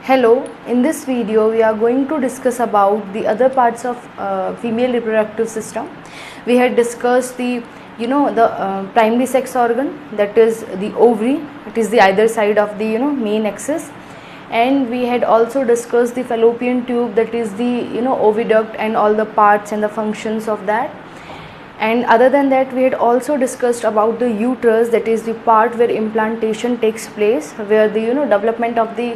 Hello, in this video we are going to discuss about the other parts of female reproductive system. We had discussed the primary sex organ, that is the ovary. It is the either side of the main axis, and we had also discussed the fallopian tube, that is the oviduct and all the parts and the functions of that. And other than that, we had also discussed about the uterus, that is the part where implantation takes place, where the development of the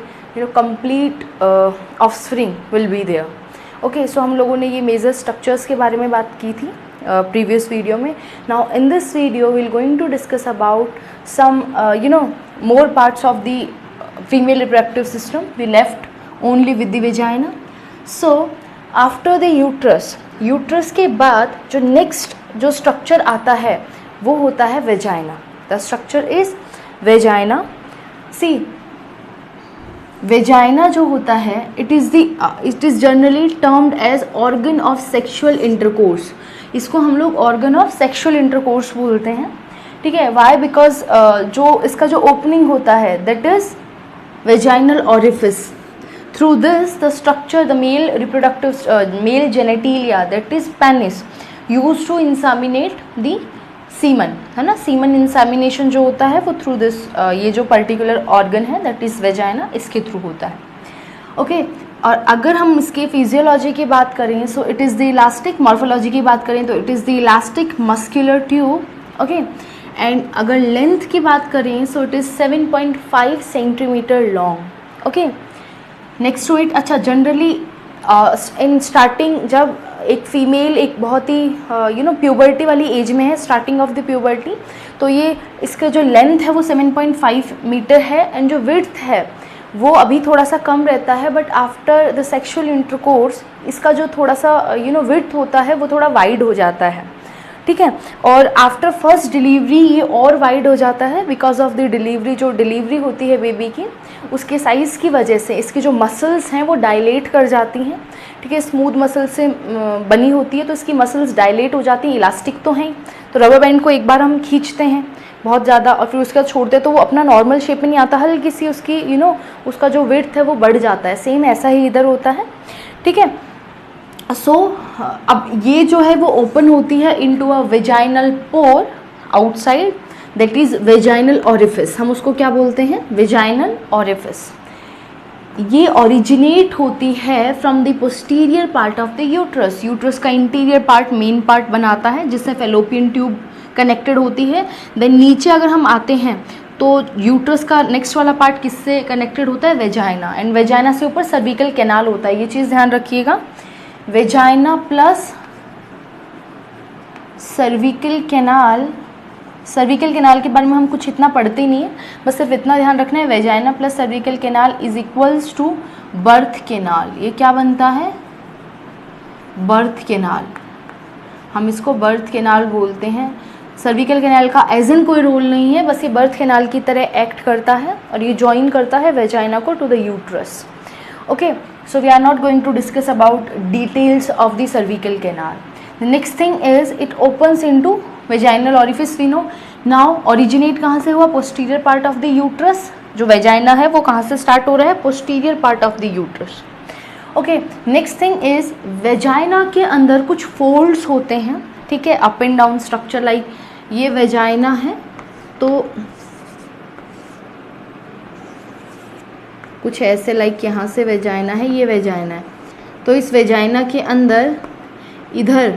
complete offspring will be there. Okay, so हम लोगों ने ये major structures के बारे में बात की थी प्रीवियस वीडियो में. Now in this video we will going to discuss about some more parts of the female reproductive system. We left only with the vagina. So after the uterus के बाद जो नेक्स्ट जो structure आता है वो होता है vagina. The structure is vagina. See, vagina जो होता है it is generally termed as organ of sexual intercourse. इसको हम लोग ऑर्गन ऑफ सेक्सुअल इंटरकोर्स बोलते हैं. ठीक है, वाई? बिकॉज जो इसका जो ओपनिंग होता है that is vaginal orifice. Through this the structure the male reproductive male genitalia that is penis use to inseminate the semen, है ना. सीमन इंसामिनेशन जो होता है वो थ्रू दिस ये जो पर्टिकुलर ऑर्गन है दैट इज़ वेजाइना, इसके थ्रू होता है. ओके, और अगर हम इसके फिजियोलॉजी की बात करें so it is the elastic. Morphology की बात करें तो it is the elastic muscular tube. Okay, and अगर लेंथ की बात करें so it is 7.5 centimetre long. Okay, next to it, अच्छा, जनरली इन स्टार्टिंग जब एक फीमेल एक बहुत ही प्यूबर्टी वाली एज में है, स्टार्टिंग ऑफ द प्यूबर्टी, तो ये इसका जो लेंथ है वो 7.5 मीटर है एंड जो विड्थ है वो अभी थोड़ा सा कम रहता है. But after the sexual intercourse इसका जो थोड़ा सा विड्थ होता है वो थोड़ा वाइड हो जाता है. ठीक है, और आफ्टर फर्स्ट डिलीवरी ये और वाइड हो जाता है बिकॉज ऑफ द डिलीवरी. जो डिलीवरी होती है बेबी की उसके साइज़ की वजह से इसकी जो मसल्स हैं वो डायलेट कर जाती हैं. ठीक है, स्मूथ मसल से बनी होती है तो इसकी मसल्स डायलेट हो जाती हैं. इलास्टिक तो हैं, तो रबर बैंड को एक बार हम खींचते हैं बहुत ज़्यादा और फिर उसके बाद छोड़ते हैं तो वो अपना नॉर्मल शेप में नहीं आता, हल्की सी उसकी उसका जो विड्थ है वो बढ़ जाता है. सेम ऐसा ही इधर होता है. ठीक है, सो अब ये जो है वो ओपन होती है into a vaginal pore outside, that is vaginal orifice. हम उसको क्या बोलते हैं? Vaginal orifice. ये ओरिजिनेट होती है from the posterior part of the uterus. Uterus का इंटीरियर पार्ट मेन पार्ट बनाता है जिससे फेलोपियन ट्यूब कनेक्टेड होती है. देन नीचे अगर हम आते हैं तो यूट्रस का नेक्स्ट वाला पार्ट किससे कनेक्टेड होता है? वेजाइना. एंड वेजाइना से ऊपर सर्विकल कैनाल होता है. ये चीज़ ध्यान रखिएगा, vagina plus cervical canal. Cervical canal के बारे में हम कुछ इतना पढ़ते ही नहीं है, बस सिर्फ इतना ध्यान रखना है, vagina plus cervical canal is equals to birth canal. ये क्या बनता है? Birth canal. हम इसको बर्थ कैनाल बोलते हैं. सर्विकल कैनाल का एज इन कोई रोल नहीं है, बस ये बर्थ कैनाल की तरह एक्ट करता है और ये ज्वाइन करता है वेजाइना को to the uterus. Okay, so we are not going to discuss about details of the cervical canal. The next thing is it opens into vaginal orifice. We know now originate कहाँ से हुआ? posterior part of the uterus. जो vagina है वो कहाँ से start हो रहा है? posterior part of the uterus. Okay, next thing is vagina के अंदर कुछ folds होते हैं. ठीक है, up and down structure like ये vagina है तो कुछ ऐसे लाइक यहाँ से वेजाइना है, ये वेजाइना है तो इस वेजाइना के अंदर इधर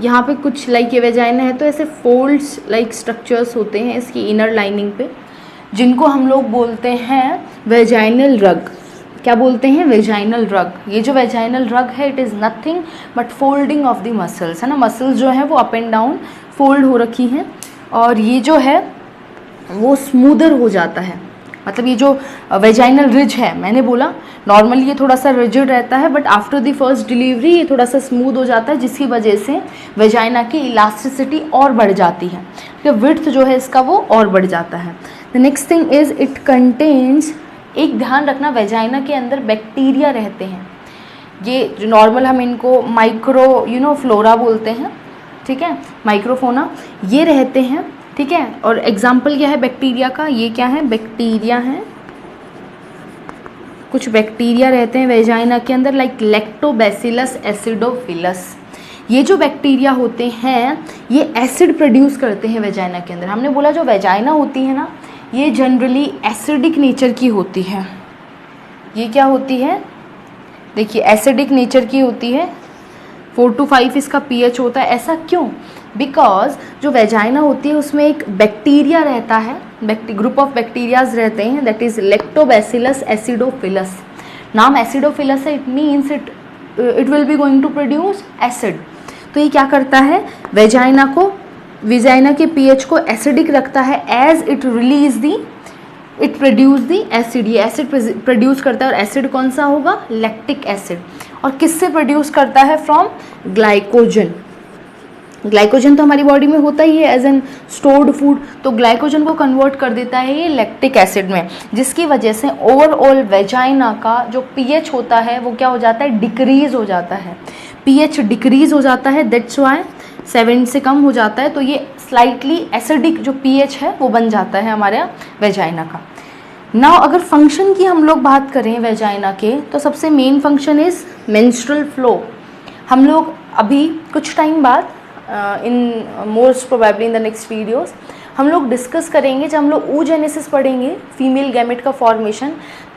यहाँ पे कुछ लाइक ये वेजाइना है तो ऐसे फोल्ड्स लाइक स्ट्रक्चर्स होते हैं इसकी इनर लाइनिंग पे, जिनको हम लोग बोलते हैं वेजाइनल रग. क्या बोलते हैं? वेजाइनल रग. ये जो वेजाइनल रग है it is nothing but folding of the muscles, है ना. मसल्स जो है वो अप एंड डाउन फोल्ड हो रखी हैं और ये जो है वो स्मूदर हो जाता है. मतलब ये जो वेजाइनल रिज है, मैंने बोला नॉर्मली ये थोड़ा सा रिजिड रहता है but after the first delivery ये थोड़ा सा स्मूथ हो जाता है जिसकी वजह से वेजाइना की इलास्टिसिटी और बढ़ जाती है. विड्थ जो है इसका वो और बढ़ जाता है. The next thing is it contains, एक ध्यान रखना, वेजाइना के अंदर बैक्टीरिया रहते हैं. ये जो नॉर्मल हम इनको माइक्रो फ्लोरा बोलते हैं. ठीक है, माइक्रोफोना ये रहते हैं. ठीक है, और एग्जाम्पल क्या है बैक्टीरिया का? ये क्या है? बैक्टीरिया है. कुछ बैक्टीरिया रहते हैं वेजाइना के अंदर, लाइक लैक्टोबैसिलस एसिडोफिलस। ये जो बैक्टीरिया होते हैं ये एसिड प्रोड्यूस करते हैं वेजाइना के अंदर। हमने बोला जो वेजाइना होती है ना ये जनरली एसिडिक नेचर की होती है। ये क्या होती है, देखिए एसिडिक नेचर की होती है, 4 to 5 इसका pH होता है। ऐसा क्यों? बिकॉज जो वेजाइना होती है उसमें एक बैक्टीरिया रहता है, ग्रुप ऑफ बैक्टीरियाज रहते हैं, दैट इज लैक्टोबैसिलस एसिडोफिलस। नाम एसिडोफिलस है, it means it will be going to produce acid. तो ये क्या करता है, वेजाइना के pH को एसिडिक रखता है as it produce the acid. ये एसिड प्रोड्यूस करता है और एसिड कौन सा होगा, लैक्टिक एसिड। और किससे प्रोड्यूस करता है, फ्रॉम ग्लाइकोजन। ग्लाइकोजन तो हमारी बॉडी में होता ही है एज एन स्टोर्ड फूड, तो ग्लाइकोजन को कन्वर्ट कर देता है ये लैक्टिक एसिड में, जिसकी वजह से ओवरऑल वेजाइना का जो pH होता है वो क्या हो जाता है, डिक्रीज हो जाता है। pH डिक्रीज हो जाता है, दैट्स वाई 7 से कम हो जाता है, तो ये स्लाइटली एसिडिक जो pH है वो बन जाता है हमारे वेजाइना का। नाउ अगर फंक्शन की हम लोग बात करें वेजाइना के, तो सबसे main function is menstrual flow. हम लोग अभी कुछ टाइम बाद in most probably in the next videos हम लोग डिस्कस करेंगे, जब हम लोग oogenesis पढ़ेंगे, फीमेल गैमेट का फॉर्मेशन,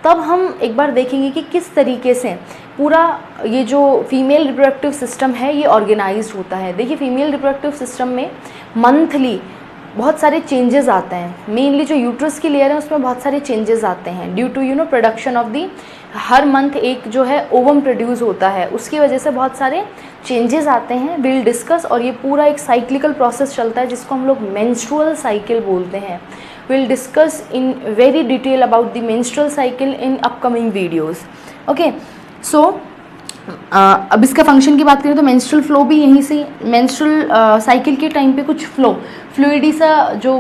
तब हम एक बार देखेंगे कि किस तरीके से पूरा ये जो फीमेल रिप्रोडक्टिव सिस्टम है ये ऑर्गेनाइज्ड होता है। देखिए फीमेल रिप्रोडक्टिव सिस्टम में मंथली बहुत सारे चेंजेस आते हैं, मेनली जो यूट्रस की लेयर है उसमें बहुत सारे चेंजेस आते हैं due to production of the, हर मंथ एक जो है ओवम प्रोड्यूस होता है, उसकी वजह से बहुत सारे चेंजेस आते हैं, विल डिस्कस। और ये पूरा एक साइक्लिकल प्रोसेस चलता है जिसको हम लोग मेंस्ट्रुअल साइकिल बोलते हैं। Will discuss in very detail about the menstrual cycle in upcoming videos. Okay, so अब इसका फंक्शन की बात करें तो मेंस्ट्रुअल फ्लो भी यहीं से, मेंस्ट्रुअल साइकिल के टाइम पे कुछ फ्लूइडी सा जो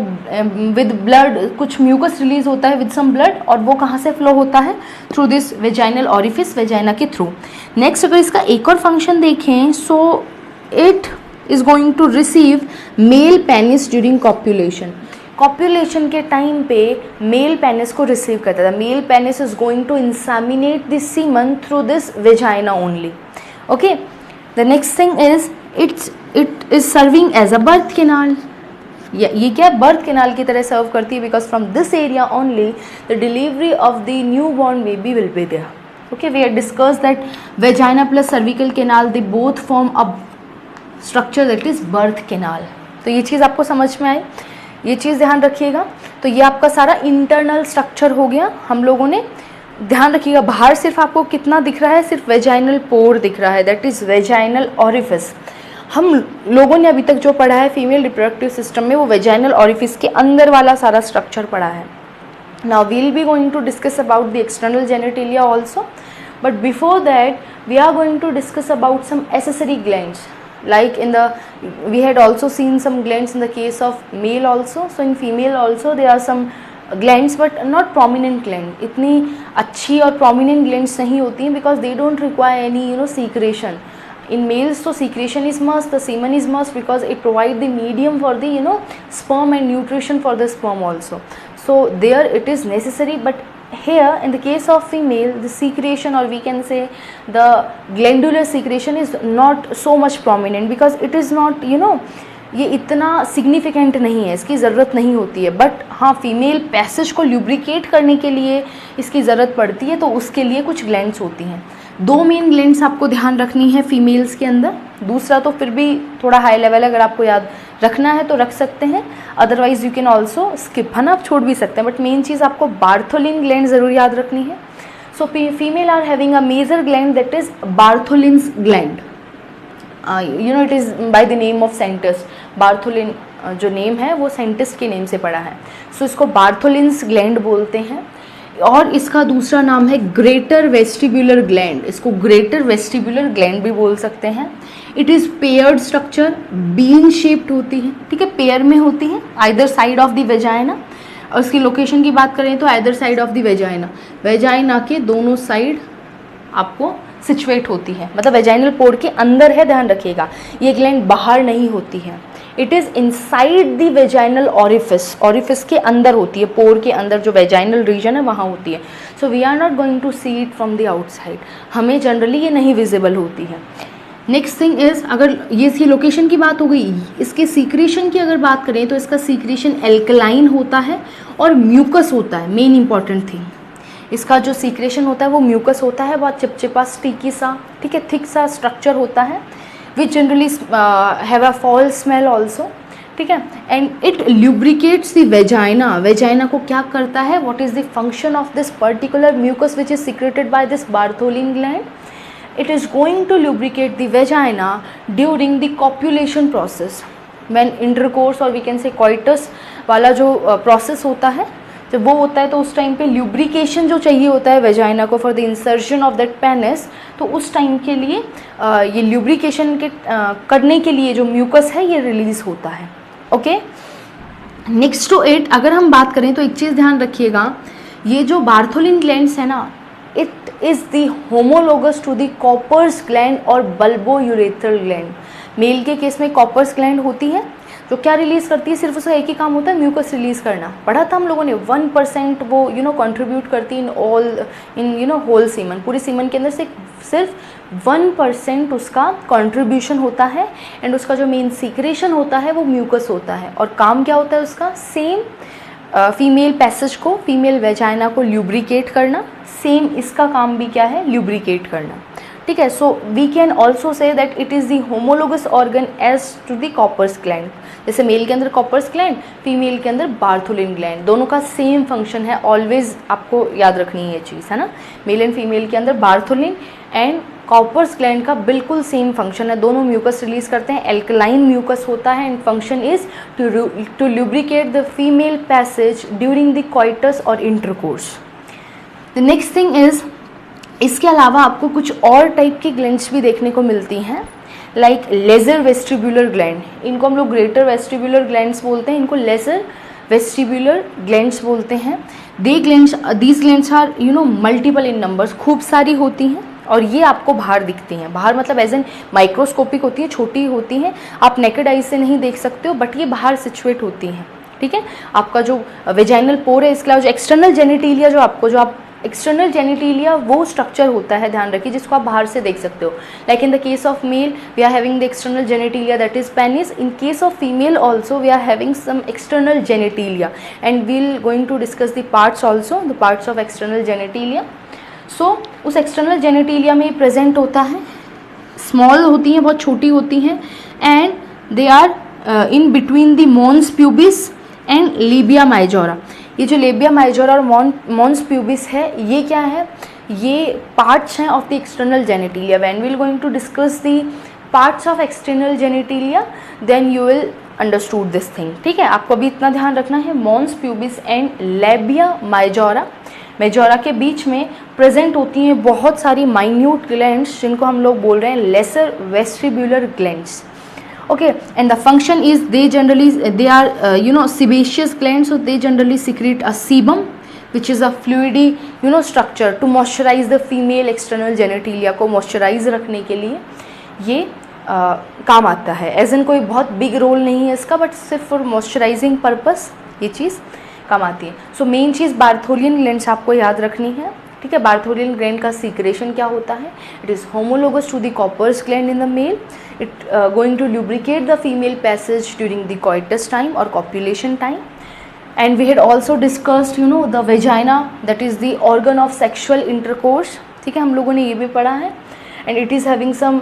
विद ब्लड कुछ म्यूकस रिलीज होता है विद सम ब्लड, और वो कहाँ से फ्लो होता है, through this vaginal orifice, vagina के थ्रू। नेक्स्ट अगर इसका एक और फंक्शन देखें, so it is going to receive male penis during copulation. Copulation के टाइम पे मेल पेनिस को रिसीव करता था। Male penis is going to inseminate this semen through this vagina only. Okay, the next thing is it is serving as a birth canal. ये क्या birth canal की तरह serve करती है, because from this area only the delivery of the new born baby will be there. Okay, we have discussed that vagina plus cervical canal they both form a structure that is birth canal. तो ये चीज़ आपको समझ में आई, ये चीज़ ध्यान रखिएगा। तो ये आपका सारा इंटरनल स्ट्रक्चर हो गया। हम लोगों ने ध्यान रखिएगा, बाहर सिर्फ आपको कितना दिख रहा है, सिर्फ वेजाइनल पोर दिख रहा है, दैट इज़ वेजाइनल ऑरिफिस। हम लोगों ने अभी तक जो पढ़ा है फीमेल रिप्रोडक्टिव सिस्टम में वो वेजाइनल ऑरिफिस के अंदर वाला सारा स्ट्रक्चर पढ़ा है। Now we will be going to discuss about the external genitalia also, but before that we are going to discuss about some accessory glands. Like we had also seen some glands in the case of male also, so in female also there are some glands but not prominent gland. इतनी अच्छी और prominent glands नहीं होती हैं because they don't require any secretion. In males so secretion is must, the semen is must because it provide the medium for the sperm and nutrition for the sperm also. So there it is necessary, but here in the case of female the secretion, or we can say the glandular secretion, is not so much prominent because it is not ये इतना significant नहीं है, इसकी ज़रूरत नहीं होती है। But हाँ, फीमेल पैसेज को ल्यूब्रिकेट करने के लिए इसकी ज़रूरत पड़ती है, तो उसके लिए कुछ ग्लैंड्स होती हैं। 2 मेन ग्लैंड्स आपको ध्यान रखनी है फीमेल्स के अंदर, दूसरा तो फिर भी थोड़ा हाई लेवल अगर आपको याद रखना है तो रख सकते हैं, otherwise you can also skip, है ना, आप छोड़ भी सकते हैं। बट मेन चीज़ आपको बार्थोलिन ग्लैंड ज़रूर याद रखनी है। So female are having a major gland that is Bartholin's gland. It is by the name of scientist. Bartholin जो नेम है वो साइंटिस्ट के नेम से पड़ा है, सो इसको बार्थोलिन्स ग्लैंड बोलते हैं। और इसका दूसरा नाम है ग्रेटर वेस्टिब्यूलर ग्लैंड, इसको ग्रेटर वेस्टिब्यूलर ग्लैंड भी बोल सकते हैं। It is paired structure, bean shaped होती है, ठीक है, पेयर में होती है, either side of the vagina. और उसकी लोकेशन की बात करें तो either side of the vagina, vagina के दोनों साइड आपको सिचुएट होती है, मतलब वेजाइनल पोर के अंदर है, ध्यान रखिएगा। ये ग्लैंड बाहर नहीं होती है, it is inside the vaginal orifice, orifice के अंदर होती है, पोर के अंदर जो वेजाइनल रीजन है वहाँ होती है. So we are not going to see it from the outside, हमें जनरली ये नहीं विजिबल होती है. नेक्स्ट थिंग इज़, अगर ये इसकी लोकेशन की बात हो गई, इसके सीक्रेशन की अगर बात करें तो इसका सीक्रेशन एल्कलाइन होता है और म्यूकस होता है. मेन इंपॉर्टेंट थिंग, इसका जो सीक्रेशन होता है वो म्यूकस होता है, बहुत चिपचिपा स्टिकी सा, ठीक है, थिक सा स्ट्रक्चर होता है, which generally have a foul smell also, ठीक है. And it lubricates the vagina, vagina को क्या करता है, what is the function of this particular mucus which is secreted by this Bartholin gland. It is going to lubricate the vagina during the copulation process, when intercourse और we can say coitus वाला जो process होता है, जब वो होता है तो उस टाइम पे lubrication जो चाहिए होता है वेजाइना को for the insertion of that penis, तो उस टाइम के लिए ये lubrication के करने के लिए जो mucus है ये रिलीज होता है. ओके, नेक्स्ट टू इट अगर हम बात करें तो एक चीज़ ध्यान रखिएगा, ये जो बार्थोलिन ग्लैंड्स है ना, it is the homologous to the Cowper's gland और बल्बोयूरेथ्रल ग्लैंड. मेल के केस में कॉपर्स ग्लैंड होती है जो क्या रिलीज करती है, सिर्फ उसका एक ही काम होता है म्यूकस रिलीज करना. पढ़ा था हम लोगों ने 1% वो कंट्रीब्यूट करती है इन होल सीमन, पूरी सीमन के अंदर से सिर्फ 1% उसका कंट्रीब्यूशन होता है. एंड उसका जो मेन सीक्रेशन होता है वो म्यूकस होता है. और काम क्या होता है उसका, सेम फीमेल पैसेज को, फीमेल वेजाइना को ल्यूब्रिकेट करना, सेम इसका काम भी क्या है, ल्यूब्रिकेट करना. ठीक है. So we can also say that it is the homologous organ as to the Cowper's gland. जैसे मेल के अंदर कॉपर्स ग्लैंड, फीमेल के अंदर बार्थोलिन ग्लैंड, दोनों का सेम फंक्शन है. ऑलवेज आपको याद रखनी है ये चीज़, है ना. मेल एंड फीमेल के अंदर बार्थोलिन एंड कॉपर्स ग्लैंड का बिल्कुल सेम फंक्शन है. दोनों म्यूकस रिलीज करते हैं, एल्कलाइन म्यूकस होता है and function is to lubricate the female passage during the coitus और intercourse. The next thing is, इसके अलावा आपको कुछ और टाइप की ग्लैंड्स भी देखने को मिलती हैं, लाइक लेजर वेस्टिब्यूलर ग्लैंड. इनको हम लोग ग्रेटर वेस्टिब्यूलर ग्लैंड्स बोलते हैं, इनको लेजर वेस्टिब्यूलर ग्लैंड्स बोलते हैं. These glands are multiple in numbers, खूब सारी होती हैं और ये आपको बाहर दिखती हैं. बाहर मतलब एज एन माइक्रोस्कोपिक होती है, छोटी होती हैं, आप नेकेड आई से नहीं देख सकते हो, बट ये बाहर सिचुएट होती हैं. ठीक है. आपका जो वेजाइनल पोर है, इसके अलावा जो एक्सटर्नल जेनिटेलिया जो आप एक्सटर्नल जेनिटेलिया वो स्ट्रक्चर होता है, ध्यान रखिए, जिसको आप बाहर से देख सकते हो. Like in the case of male we are having the external genitalia that is penis. In case of female also we are having some external genitalia and we will going to discuss the parts also, the parts of external genitalia. So उस external genitalia में present होता है, small होती हैं, बहुत छोटी होती हैं, and they are in between the mons pubis and labia majora. ये जो लेबिया माइजोरा और मॉन्स प्यूबिस है, ये क्या है, ये पार्ट्स हैं of the external genitalia. When we will going to discuss the parts of external genitalia then you will understood this thing. ठीक है. आपको अभी इतना ध्यान रखना है, mons pubis and labia majora, majora के बीच में प्रेजेंट होती हैं बहुत सारी माइन्यूट ग्लैंड्स, जिनको हम लोग बोल रहे हैं lesser vestibular glands. Okay, and the function is they are sebaceous glands, so they generally secrete a sebum which is a fluidy structure to moisturize the female external genitalia को moisturize रखने के लिए ये काम आता है. एज एन कोई बहुत बिग रोल नहीं है इसका, बट सिर्फ फॉर मॉइस्चराइजिंग पर्पस ये चीज़ काम आती है. सो मेन चीज़ बार्थोलियन ग्लैंड्स आपको याद रखनी है. ठीक है. बार्थोलियन ग्लैंड का सीक्रेशन क्या होता है, it is homologous to the Cowper's gland in the male. It going to lubricate the female passage during the coitus time or copulation time. And we had also discussed the vagina, that is the organ of sexual intercourse. ठीक है, हम लोगों ने ये भी पढ़ा है. And it is having some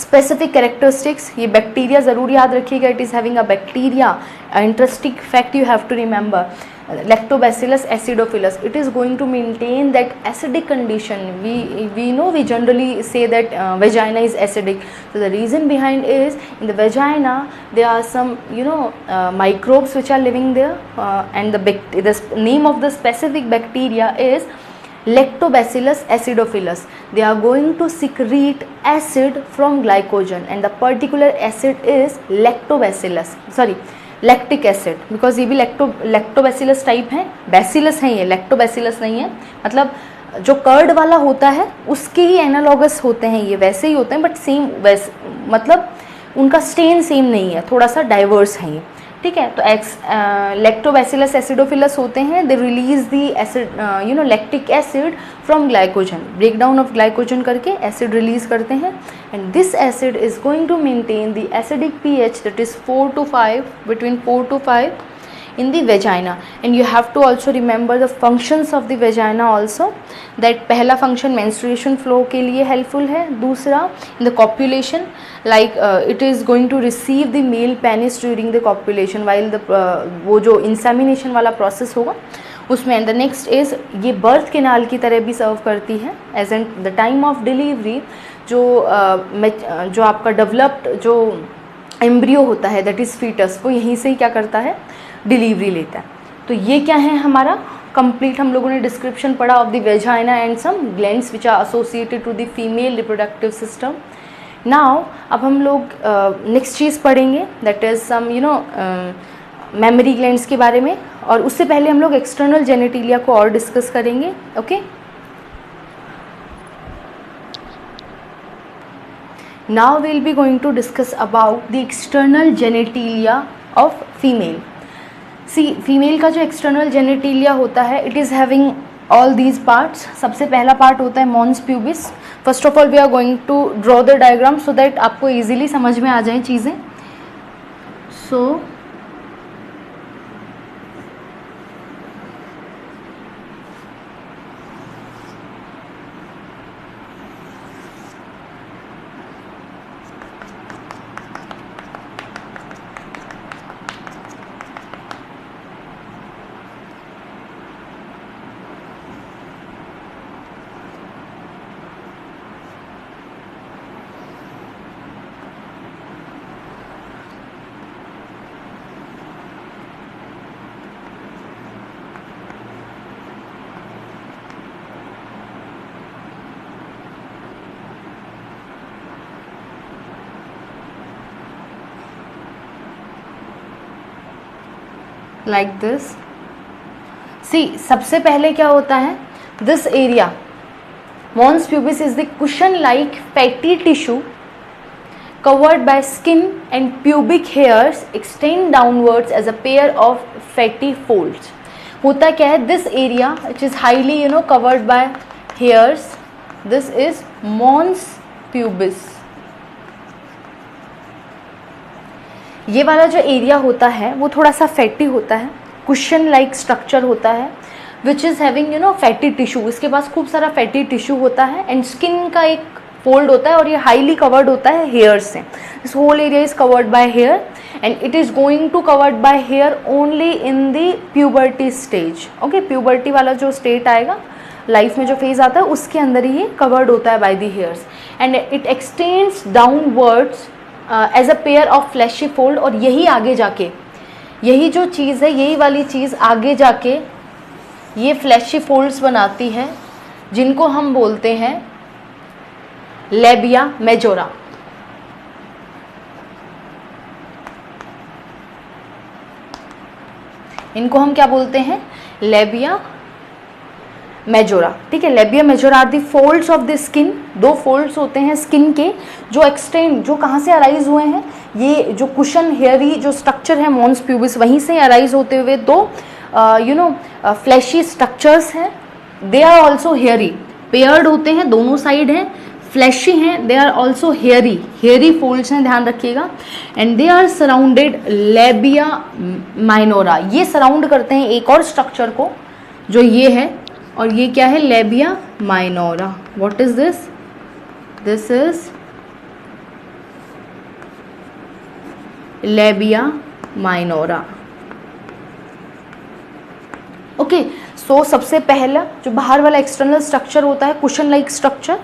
specific characteristics. ये बैक्टीरिया ज़रूर याद रखिएगा, it is having a bacteria. Interesting fact you have to remember, Lactobacillus acidophilus. It is going to maintain that acidic condition. We know, we generally say that vagina is acidic. So the reason behind is, in the vagina there are some microbes which are living there, and the name of the specific bacteria is Lactobacillus acidophilus. They are going to secrete acid from glycogen, and the particular acid is lactic acid, because ये भी lactobacillus type है. Bacillus है ये, lactobacillus नहीं है. मतलब जो curd वाला होता है उसके ही एनालॉगस होते हैं ये, वैसे ही होते हैं, बट सेम मतलब उनका स्टेन सेम नहीं है, थोड़ा सा डाइवर्स है ये, ठीक है। तो लैक्टोबैसिलस एसिडोफिलस होते हैं, they release the acid lactic acid from glycogen, breakdown of glycogen करके एसिड रिलीज करते हैं, and this acid is going to maintain the acidic pH that is 4 to 5, between 4 to 5 in the vagina. And you have to also remember the functions of the vagina also, that पहला function menstruation flow के लिए helpful है, दूसरा in the copulation, like it is going to receive the male penis during the copulation while the वो जो insemination वाला process होगा उसमें, and the next is ये birth canal की तरह भी serve करती है, as in the time of delivery जो आपका developed जो एम्ब्रियो होता है दैट इज़ फीटस, वो यहीं से ही क्या करता है, डिलीवरी लेता है। तो ये क्या है हमारा कंप्लीट, हम लोगों ने डिस्क्रिप्शन पढ़ा of the vagina and some glands which are associated to the female reproductive system. Now अब हम लोग नेक्स्ट चीज़ पढ़ेंगे that is some mammary glands के बारे में, और उससे पहले हम लोग एक्सटर्नल जेनेटिलिया को और डिस्कस करेंगे। Okay, now we'll be going to discuss about the external genitalia of female. See, female का जो external genitalia होता है, it is having all these parts. सबसे पहला part होता है mons pubis. First of all we are going to draw the diagram so that आपको easily समझ में आ जाए चीज़ें। So like this. See, सबसे पहले क्या होता है, this area mons pubis is the cushion like fatty tissue covered by skin and pubic hairs extend downwards as a pair of fatty folds. होता क्या है, this area which is highly covered by hairs, this is mons pubis. ये वाला जो area होता है वो थोड़ा सा फैटी होता है, कुशन लाइक स्ट्रक्चर होता है, which is having fatty tissue, इसके पास खूब सारा फैटी टिश्यू होता है, एंड स्किन का एक फोल्ड होता है, और ये हाईली कवर्ड होता है हेयर से। This whole area is covered by hair and it is going to covered by hair only in the puberty stage. Okay, puberty वाला जो स्टेट आएगा, लाइफ में जो फेज आता है, उसके अंदर ही ये कवर्ड होता है by the hairs, and it extends downwards as a pair of fleshy fold. और यही आगे जाके, यही जो चीज़ है, यही वाली चीज़ आगे जाके ये फ्लैशी फोल्ड्स बनाती है, जिनको हम बोलते हैं लेबिया मेजोरा। इनको हम क्या बोलते हैं, लेबिया मेजोरा। ठीक है, labia majora are the folds of the skin. दो फोल्ड्स होते हैं स्किन के जो एक्सटेंड, जो कहाँ से अराइज हुए हैं, ये जो कुशन हेयरी जो स्ट्रक्चर है मॉन्स प्यूबिस, वहीं से अराइज होते हुए दो फ्लैशी स्ट्रक्चर्स हैं। They are also hairy, paired होते हैं, दोनों साइड हैं, फ्लैशी हैं, they are also hairy, hairy folds हैं, ध्यान रखिएगा। And they are surrounded labia minora, ये सराउंड करते हैं एक और स्ट्रक्चर को जो ये है, और ये क्या है, labia minora. What is this, this is labia minora. Okay, so सबसे पहला जो बाहर वाला एक्सटर्नल स्ट्रक्चर होता है, कुशन लाइक स्ट्रक्चर,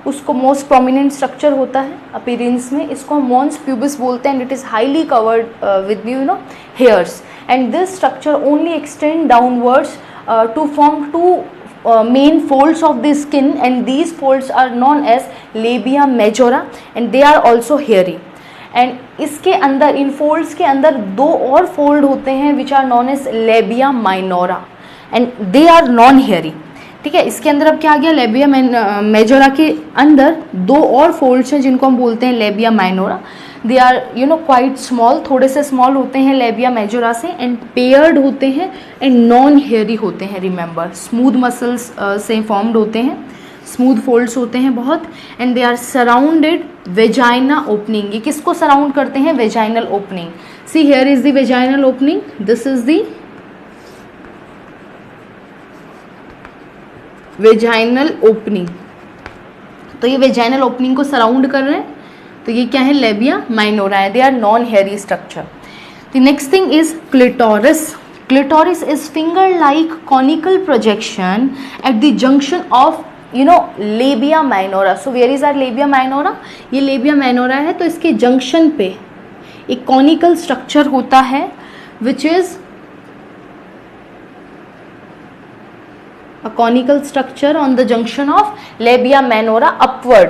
उसको मोस्ट प्रोमिनेंट स्ट्रक्चर होता है अपीयरेंस में, इसको हम मॉन्स प्यूबिस बोलते हैं, and it is highly covered with hairs, and this structure only extend downwards to form two main folds of the skin, and these folds are known as labia majora and they are also hairy. And इसके अंदर, इन folds के अंदर दो और fold होते हैं which are known as labia minora and they are non hairy. ठीक है। इसके अंदर अब क्या आ गया, लेबिया मेजोरा के अंदर 2 और फोल्ड्स हैं जिनको हम बोलते हैं labia minora. They are quite small, थोड़े से स्मॉल होते हैं लेबिया मेजोरा से, एंड पेयर्ड होते हैं एंड नॉन हेयरी होते हैं। रिमेंबर, स्मूथ मसल्स से फॉर्म्ड होते हैं, स्मूथ फोल्ड्स होते हैं बहुत, and they are surrounded vagina opening. ये किसको सराउंड करते हैं, vaginal opening. See here is the vaginal opening, this is the vaginal opening. तो ये वेजाइनल ओपनिंग को सराउंड कर रहे हैं, तो ये क्या है, लेबिया माइनोरा है। They are non hairy structure. The next thing is clitoris. Clitoris is finger like conical projection at the junction of labia minora. So where is our labia minora, ये labia minora है, तो इसके junction पे एक conical structure होता है which is a conical structure on the junction of labia minora upward।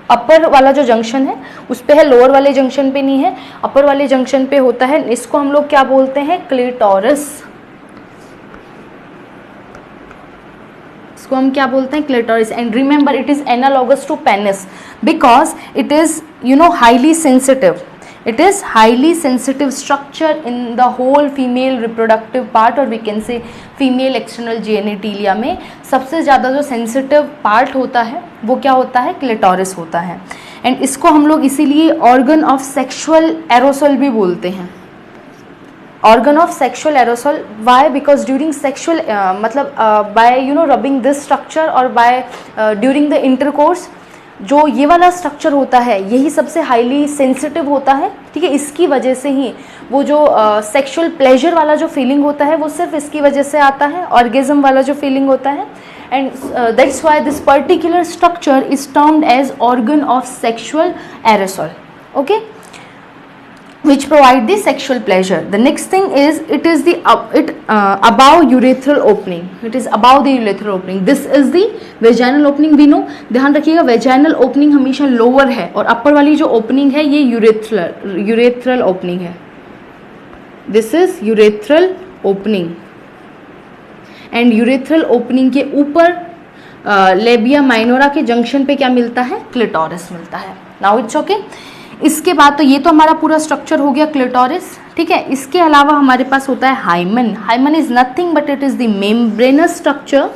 अपर वाला जो जंक्शन है उस पे है, लोअर वाले जंक्शन पे नहीं है, अपर वाले जंक्शन पे होता है। इसको हम लोग क्या बोलते हैं, क्लिटोरिस। इसको हम क्या बोलते हैं, clitoris. And remember it is analogous to penis because it is highly sensitive. It is highly sensitive structure in the whole female reproductive part, और we can say female external genitalia में सबसे ज़्यादा जो sensitive part होता है वो क्या होता है, क्लिटोरिस होता है। एंड इसको हम लोग इसीलिए organ of sexual aerosol भी बोलते हैं, organ of sexual aerosol। why? because during sexual by rubbing this structure or by during the intercourse, जो ये वाला स्ट्रक्चर होता है यही सबसे हाईली सेंसिटिव होता है। ठीक है, इसकी वजह से ही वो जो सेक्सुअल प्लेजर वाला जो फीलिंग होता है वो सिर्फ इसकी वजह से आता है, ऑर्गेज्म वाला जो फीलिंग होता है। And that's why this particular structure is termed as organ of sexual arousal, okay, which provide the sexual pleasure. The next thing is it is the above urethral opening. It is above the urethral opening. This is the vaginal opening we know. ध्यान रखिएगा vaginal opening हमेशा lower है और upper वाली जो opening है ये urethral opening है. This is urethral opening. And urethral opening के ऊपर लेबिया माइनोरा के जंक्शन पे क्या मिलता है, क्लिटोरिस मिलता है। Now it's okay. इसके बाद तो ये तो हमारा पूरा स्ट्रक्चर हो गया क्लिटोरिस, ठीक है। इसके अलावा हमारे पास होता है hymen. Hymen is nothing but it is the membranous structure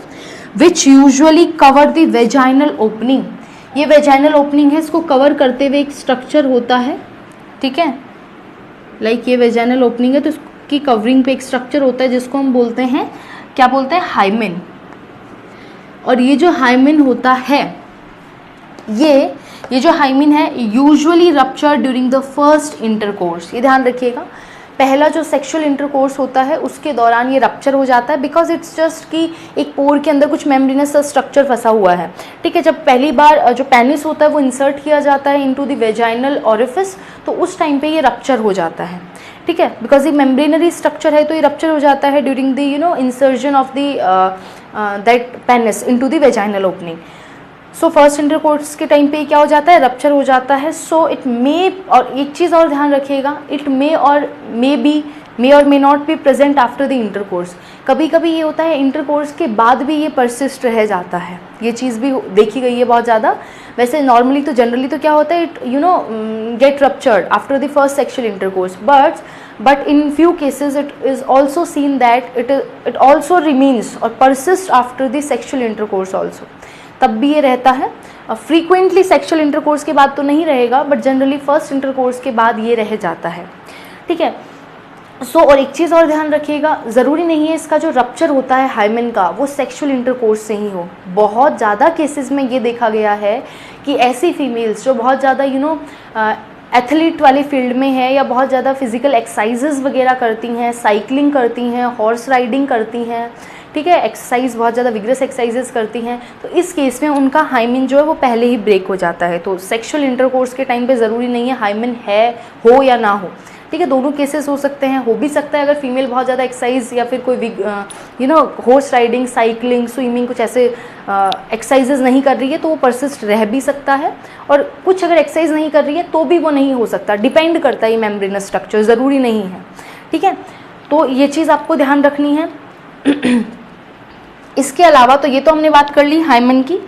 which usually cover the vaginal opening. ये वेजाइनल ओपनिंग है, इसको कवर करते हुए एक स्ट्रक्चर होता है, ठीक है। लाइक ये वेजाइनल ओपनिंग है तो इसकी कवरिंग पे एक स्ट्रक्चर होता है जिसको हम बोलते हैं, क्या बोलते हैं, हाइमन। और ये जो हाइमन होता है ये जो हाइमिन है usually rupture during the first intercourse. ये ध्यान रखिएगा, पहला जो सेक्सुअल इंटरकोर्स होता है उसके दौरान ये रप्चर हो जाता है बिकॉज इट्स जस्ट कि एक पोर के अंदर कुछ मेम्ब्रेनस स्ट्रक्चर फंसा हुआ है, ठीक है। जब पहली बार जो पेनिस होता है वो इंसर्ट किया जाता है इनटू द वेजाइनल ओरिफिस, तो उस टाइम पे ये रप्चर हो जाता है, ठीक है। बिकॉज ये मेम्ब्रेनरी स्ट्रक्चर है तो ये रप्चर हो जाता है during the insertion of the that penis into the vaginal opening. So first intercourse के टाइम पे क्या हो जाता है, रप्चर हो जाता है। सो इट मे, और एक चीज़ और ध्यान रखिएगा, इट मे और may not be present after the intercourse. कभी कभी ये होता है इंटरकोर्स के बाद भी ये परसिस्ट रह जाता है, ये चीज़ भी देखी गई है बहुत ज़्यादा। वैसे नॉर्मली तो जनरली तो क्या होता है, it get ruptured after the first sexual intercourse, but in few cases it is also seen that it also remains or persists after the sexual intercourse also, तब भी ये रहता है। फ्रीक्वेंटली सेक्सुअल इंटरकोर्स के बाद तो नहीं रहेगा बट जनरली फर्स्ट इंटरकोर्स के बाद ये रह जाता है, ठीक है। और एक चीज़ और ध्यान रखिएगा, ज़रूरी नहीं है इसका जो रप्चर होता है हाइमेन का वो सेक्सुअल इंटरकोर्स से ही हो। बहुत ज़्यादा केसेस में ये देखा गया है कि ऐसी फीमेल्स जो बहुत ज़्यादा एथलीट वाले फील्ड में है या बहुत ज़्यादा फिजिकल एक्सरसाइजेज वगैरह करती हैं, साइकिलिंग करती हैं, हॉर्स राइडिंग करती हैं, ठीक है, एक्सरसाइज बहुत ज़्यादा विग्रस एक्सरसाइजेस करती हैं, तो इस केस में उनका हाइमेन जो है वो पहले ही ब्रेक हो जाता है। तो सेक्सुअल इंटरकोर्स के टाइम पे ज़रूरी नहीं है हाइमेन हो या ना हो, ठीक है। दोनों केसेस हो सकते हैं, हो भी सकता है अगर फीमेल बहुत ज़्यादा एक्सरसाइज या फिर कोई हॉर्स राइडिंग, साइकिलिंग, स्विमिंग कुछ ऐसे एक्सरसाइजेज नहीं कर रही है तो वो परसिस्ट रह भी सकता है, और कुछ अगर एक्सरसाइज नहीं कर रही है तो भी वो नहीं हो सकता। डिपेंड करता है ये मेम्ब्रेनस स्ट्रक्चर, ज़रूरी नहीं है, ठीक है। तो ये चीज़ आपको ध्यान रखनी है। इसके अलावा तो ये तो हमने बात कर ली हाइमन की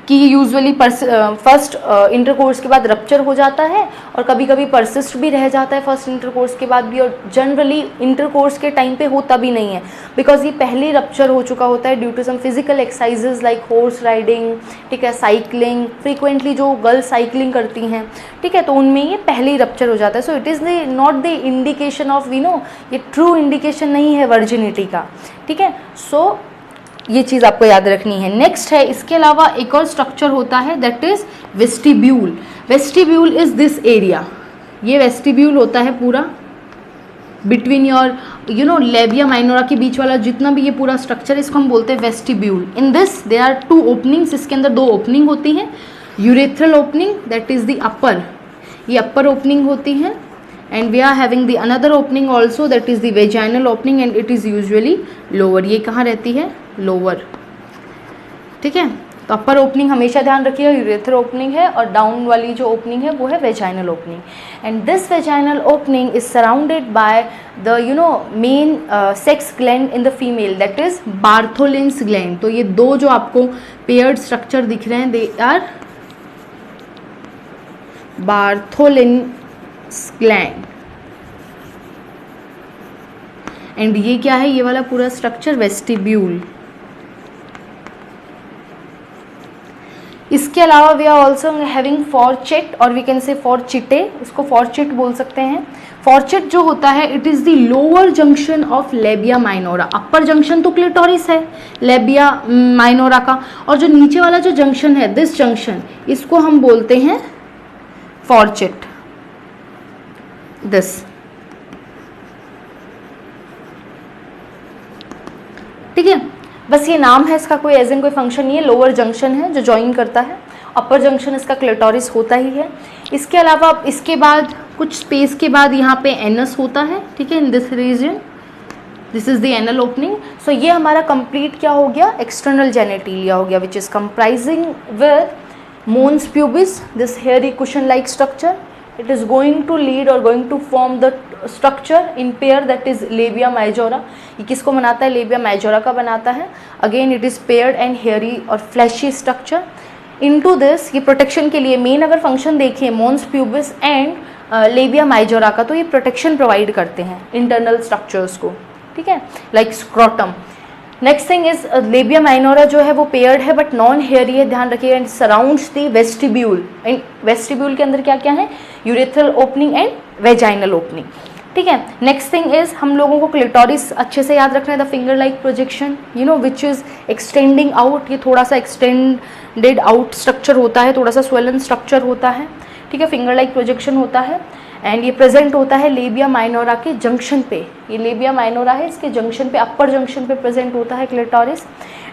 कि यूजुअली फर्स्ट इंटरकोर्स के बाद रप्चर हो जाता है और कभी कभी परसिस्ट भी रह जाता है फर्स्ट इंटरकोर्स के बाद भी, और जनरली इंटरकोर्स के टाइम पे होता भी नहीं है बिकॉज ये पहले रप्चर हो चुका होता है due to some physical exercises like horse riding, ठीक है, साइकिलिंग, फ्रीक्वेंटली जो गर्ल्स साइकिलिंग करती हैं, ठीक है, तो उनमें ये पहले ही रप्चर हो जाता है. So it is not the indication of we know, ये ट्रू इंडिकेशन नहीं है वर्जिनिटी का, ठीक है. सो ये चीज़ आपको याद रखनी है. नेक्स्ट है, इसके अलावा एक और स्ट्रक्चर होता है that is vestibule. Vestibule is this area, ये वेस्टिब्यूल होता है पूरा between your you know labia minora के बीच वाला जितना भी ये पूरा स्ट्रक्चर, इसको हम बोलते हैं vestibule. In this there are 2 openings, इसके अंदर 2 ओपनिंग होती हैं. Urethral opening that is the upper, ये अपर ओपनिंग होती है, and we are having the another opening also that is the vaginal opening and it is usually lower. ये कहाँ रहती है? लोअर, ठीक है. तो अपर ओपनिंग हमेशा ध्यान रखिएगा यूरेथ्रल ओपनिंग है, और डाउन वाली जो ओपनिंग है वो है vaginal opening. And this vaginal opening is surrounded by the you no main sex gland in the female that is Bartholin's gland. तो ये 2 जो आपको पेयर्ड स्ट्रक्चर दिख रहे हैं they are Bartholin's gland. And ये क्या है? ये वाला पूरा स्ट्रक्चर वेस्टिब्यूल. इसके अलावा वी आर ऑल्सो हैविंग फॉर्चेट और वी कैन से फॉर्चिटे, इसको फॉर्चेट बोल सकते हैं. फॉर्चेट जो होता है it is the lower junction of labia minora. Upper junction तो क्लिटोरिस है लेबिया माइनोरा का, और जो नीचे वाला जो जंक्शन है दिस जंक्शन, इसको हम बोलते हैं फॉर्चेट. दिस, ठीक है. बस ये नाम है इसका, कोई एज इन कोई फंक्शन नहीं है. लोअर जंक्शन है जो ज्वाइन करता है, अपर जंक्शन इसका क्लिटोरिस होता ही है. इसके अलावा इसके बाद कुछ स्पेस के बाद यहाँ पे एनस होता है, ठीक है, in this region. This is the anal opening. So ये हमारा कंप्लीट क्या हो गया? एक्सटर्नल जेनेटिलिया हो गया, which is comprising with mons pubis, this hairy cushion like structure. It is going to lead or going to form the structure in pair that is labia majora. ये किसको बनाता है? labia majora का बनाता है. Again it is paired and hairy और fleshy structure. Into this ये protection के लिए मेन अगर फंक्शन देखिए mons pubis and labia majora का, तो ये protection provide करते हैं internal structures को, ठीक है, like scrotum. Next thing is labia minora जो है वो पेयर्ड है बट नॉन हेयरी है, ध्यान रखिएगा. And surrounds the vestibule. And vestibule के अंदर क्या क्या है? Urethral opening and vaginal opening, ठीक है. नेक्स्ट थिंग इज हम लोगों को क्लिटोरिस अच्छे से याद रखना है. The finger like projection you know which is extending out. ये थोड़ा सा एक्सटेंडेड आउट स्ट्रक्चर होता है, थोड़ा सा स्वेलन स्ट्रक्चर होता है, ठीक है, फिंगर लाइक प्रोजेक्शन होता है. एंड ये प्रेजेंट होता है लेबिया माइनोरा के जंक्शन पे. ये लेबिया माइनोरा है, इसके जंक्शन पे, अपर जंक्शन पे प्रेजेंट होता है clitoris.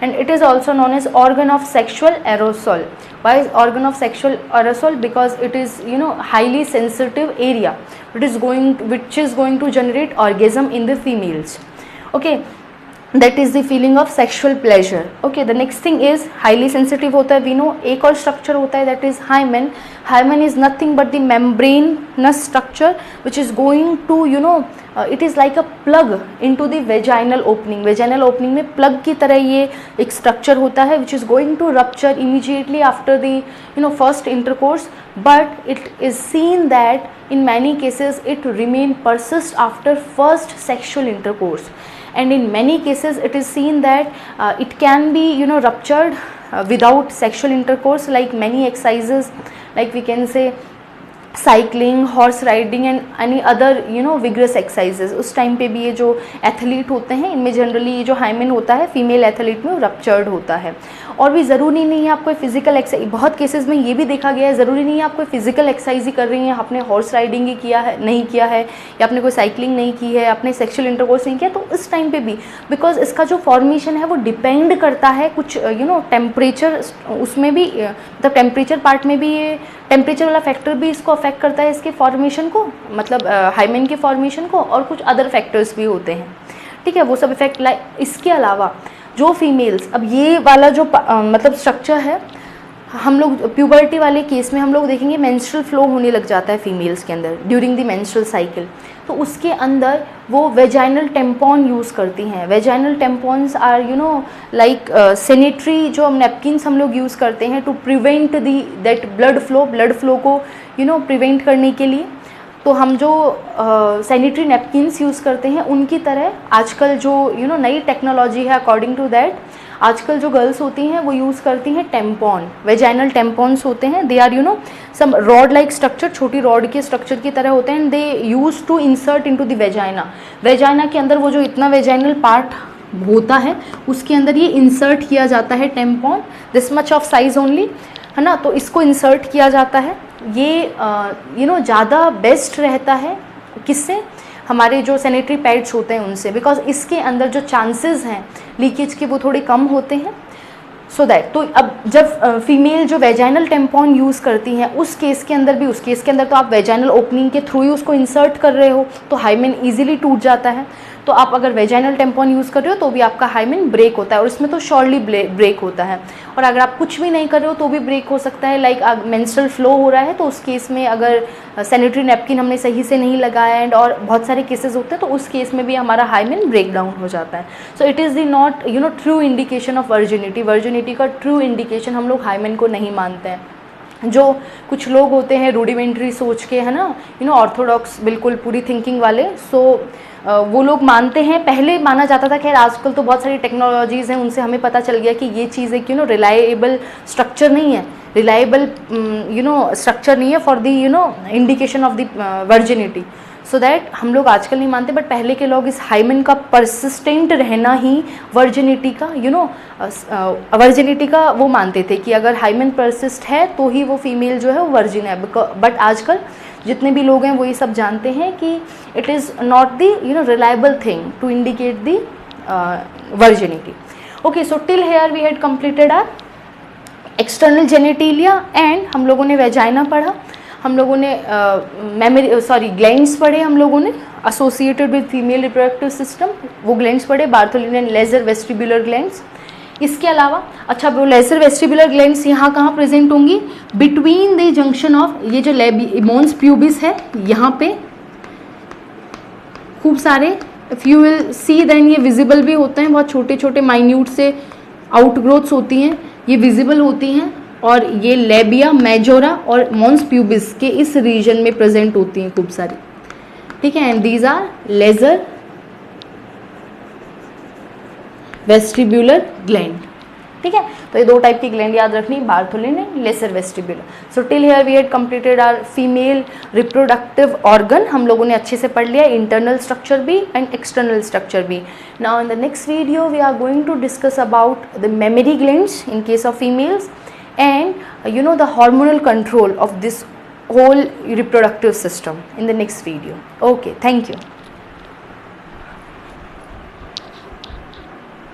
And it is also known as organ of sexual arousal. Why organ of sexual arousal? Because it is you know highly sensitive area which is going to generate orgasm in the females. Okay, that is the feeling of sexual pleasure. Okay, the next thing is highly sensitive होता है. We know एक और structure होता है that is hymen. Hymen is nothing but the membranous structure which is going to you know it is like a plug into the vaginal opening. Vaginal opening में plug की तरह ये एक structure होता है which is going to rupture immediately after the you know first intercourse, but it is seen that in many cases it remain persist after first sexual intercourse. And in many cases it is seen that it can be you know ruptured without sexual intercourse, like many exercises like we can say cycling, horse riding and any other you know vigorous exercises. उस time पे भी ये जो athlete होते हैं इनमें generally ये जो हाइमेन होता है फीमेल एथलीट में रप्चर्ड होता है. और भी ज़रूरी नहीं है आप कोई फिजिकल एक्सरसाइज, बहुत केसेस में ये भी देखा गया है ज़रूरी नहीं है आप कोई फिजिकल एक्सरसाइज ही कर रही हैं, आपने हॉर्स राइडिंग ही किया है नहीं किया है, या आपने कोई साइकिलिंग नहीं की है, आपने सेक्शुअल इंटरकोर्स नहीं किया, तो इस टाइम पे भी बिकॉज इसका जो फॉर्मेशन है वो डिपेंड करता है कुछ यू नो टेम्परेचर, उसमें भी मतलब टेम्परेचर पार्ट में भी ये टेम्परेचर वाला फैक्टर भी इसको अफेक्ट करता है इसके फॉर्मेशन को, मतलब हाइमेन के फॉर्मेशन को, और कुछ अदर फैक्टर्स भी होते हैं, ठीक है, वो सब इफेक्ट इसके अलावा जो फीमेल्स, अब ये वाला जो मतलब स्ट्रक्चर है हम लोग प्यूबर्टी वाले केस में हम लोग देखेंगे मेंस्ट्रुअल फ्लो होने लग जाता है फीमेल्स के अंदर ड्यूरिंग द मेंस्ट्रुअल साइकिल, तो उसके अंदर वो वेजाइनल टेम्पॉन यूज़ करती हैं। Vaginal tampons are like sanitary जो नैपकिन्स हम लोग यूज़ करते हैं to prevent the that blood flow को प्रिवेंट करने के लिए। तो हम जो सैनिटरी नैपकिन्स यूज़ करते हैं उनकी तरह आजकल जो नई टेक्नोलॉजी है, अकॉर्डिंग टू दैट आजकल जो गर्ल्स होती हैं वो यूज़ करती हैं टेम्पॉन। वेजाइनल टेम्पॉन्स होते हैं, they are some rod like structure, छोटी रॉड के स्ट्रक्चर की तरह होते हैं, and they use to insert into the vagina. Vagina के अंदर वो जो इतना वेजाइनल पार्ट होता है उसके अंदर ये इंसर्ट किया जाता है tampon, this much of size only, है ना। तो इसको इंसर्ट किया जाता है। ये ज़्यादा बेस्ट रहता है किससे, हमारे जो सैनिटरी पैड्स होते हैं उनसे, बिकॉज इसके अंदर जो चांसेस हैं लीकेज के वो थोड़े कम होते हैं। सो दैट तो अब जब फीमेल जो वेजाइनल टेम्पॉन यूज़ करती हैं उस केस के अंदर तो आप वेजाइनल ओपनिंग के थ्रू ही उसको इंसर्ट कर रहे हो, तो हाइमेन ईजिली टूट जाता है। तो आप अगर वेजाइनल टेम्पॉन यूज़ कर रहे हो तो भी आपका हाइमेन ब्रेक होता है, और इसमें तो श्योरली ब्रेक होता है। और अगर आप कुछ भी नहीं कर रहे हो तो भी ब्रेक हो सकता है, लाइक मेंस्ट्रुअल फ्लो हो रहा है तो उस केस में अगर सैनिटरी नैपकिन हमने सही से नहीं लगाया एंड और बहुत सारे केसेस होते हैं तो उस केस में भी हमारा हाइमेन ब्रेक डाउन हो जाता है। So it is the not true indication of virginity. Virginity का ट्रू इंडिकेशन हम लोग हाइमेन को नहीं मानते हैं। जो कुछ लोग होते हैं रूडिमेंट्री सोच के, है ना, ऑर्थोडॉक्स बिल्कुल पूरी थिंकिंग वाले, सो वो लोग मानते हैं, पहले माना जाता था, खैर आजकल तो बहुत सारी टेक्नोलॉजीज़ हैं उनसे हमें पता चल गया कि ये चीज़ एक रिलायबल स्ट्रक्चर नहीं है, रिलायबल स्ट्रक्चर नहीं है for the indication of the virginity. So that हम लोग आजकल नहीं मानते, बट पहले के लोग इस हाइमेन का परसिस्टेंट रहना ही वर्जिनिटी का वर्जिनिटी का वो मानते थे कि अगर हाइमेन परसिस्ट है तो ही वो फीमेल जो है वो वर्जिन है। बट आजकल जितने भी लोग हैं वो ये सब जानते हैं कि it is not the reliable thing to indicate the virginity. Okay, so till here we had completed our external genitalia and हम लोगों ने वेजाइना पढ़ा, हम लोगों ने ग्लैंड्स पढ़े, हम लोगों ने associated with female reproductive system, वो ग्लैंड्स पढ़े, Bartholin and lesser vestibular glands. इसके अलावा अच्छा वो लेजर वेस्टिबुलर ग्लैंड्स यहाँ कहाँ प्रेजेंट होंगी, बिटवीन द जंक्शन ऑफ ये जो मॉन्स प्यूबिस है यहाँ पे खूब सारे, if you will see then ये विजिबल भी होते हैं, बहुत छोटे छोटे माइन्यूट से आउटग्रोथ्स होती हैं, ये विजिबल होती हैं, और ये लेबिया मेजोरा और मॉन्स प्यूबिस के इस रीजन में प्रेजेंट होती हैं खूब सारी, ठीक है। And these are lesser vestibular gland, ठीक है। तो ये दो टाइप की ग्लैंड याद रखनी, Bartholin and lesser vestibular. So till here we had completed our female reproductive organ, हम लोगों ने अच्छे से पढ़ लिया, इंटरनल स्ट्रक्चर भी एंड एक्सटर्नल स्ट्रक्चर भी। Now in the next video we are going to discuss about the mammary glands in case of females and the hormonal control of this whole reproductive system in the next video. Okay, thank you.